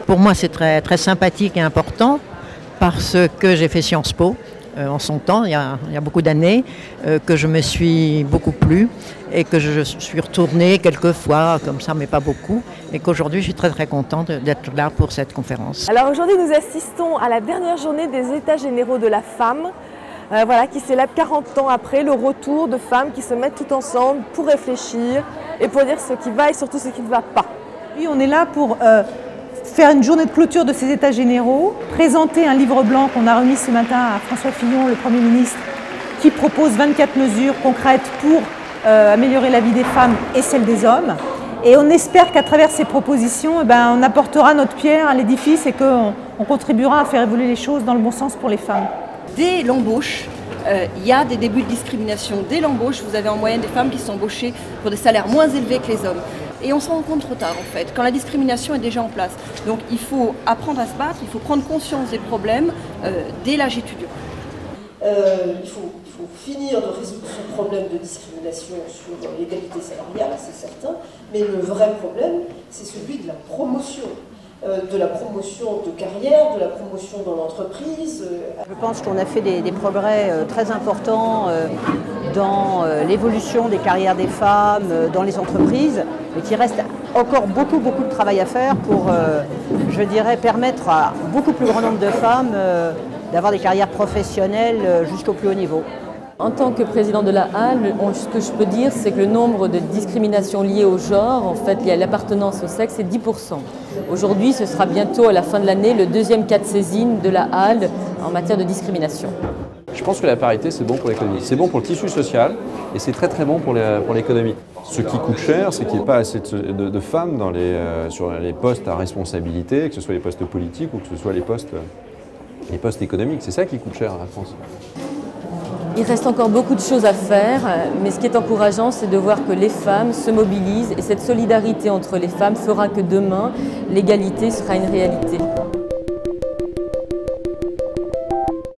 Pour moi, c'est très, très sympathique et important parce que j'ai fait Sciences Po en son temps, il y a beaucoup d'années, que je me suis beaucoup plu et que je suis retournée quelques fois comme ça, mais pas beaucoup, et qu'aujourd'hui je suis très très contente d'être là pour cette conférence. Alors aujourd'hui nous assistons à la dernière journée des États généraux de la femme, qui célèbre 40 ans après le retour de femmes qui se mettent toutes ensemble pour réfléchir et pour dire ce qui va et surtout ce qui ne va pas. Oui, on est là pour faire une journée de clôture de ces États généraux, présenter un livre blanc qu'on a remis ce matin à François Fillon, le Premier ministre, qui propose 24 mesures concrètes pour améliorer la vie des femmes et celle des hommes. Et on espère qu'à travers ces propositions, on apportera notre pierre à l'édifice et qu'on contribuera à faire évoluer les choses dans le bon sens pour les femmes. Dès l'embauche, il y a des débuts de discrimination. Dès l'embauche, vous avez en moyenne des femmes qui sont embauchées pour des salaires moins élevés que les hommes. Et on se rend compte trop tard en fait, quand la discrimination est déjà en place. Donc il faut apprendre à se battre, il faut prendre conscience des problèmes dès l'âge étudiant. Il faut finir de résoudre ce problème de discrimination sur l'égalité salariale, c'est certain, mais le vrai problème, c'est celui de la promotion. De carrière, de la promotion dans l'entreprise. Je pense qu'on a fait des progrès très importants dans l'évolution des carrières des femmes, dans les entreprises, mais qu'il reste encore beaucoup de travail à faire pour, je dirais, permettre à beaucoup plus grand nombre de femmes d'avoir des carrières professionnelles jusqu'au plus haut niveau. En tant que président de la HAL, ce que je peux dire, c'est que le nombre de discriminations liées au genre, en fait liées à l'appartenance au sexe, est 10%. Aujourd'hui, ce sera bientôt, à la fin de l'année, le deuxième cas de saisine de la HAL en matière de discrimination. Je pense que la parité, c'est bon pour l'économie. C'est bon pour le tissu social et c'est très bon pour l'économie. Ce qui coûte cher, c'est qu'il n'y ait pas assez de femmes sur les postes à responsabilité, que ce soit les postes politiques ou que ce soit les postes économiques. C'est ça qui coûte cher à la France. Il reste encore beaucoup de choses à faire, mais ce qui est encourageant, c'est de voir que les femmes se mobilisent et cette solidarité entre les femmes fera que demain, l'égalité sera une réalité.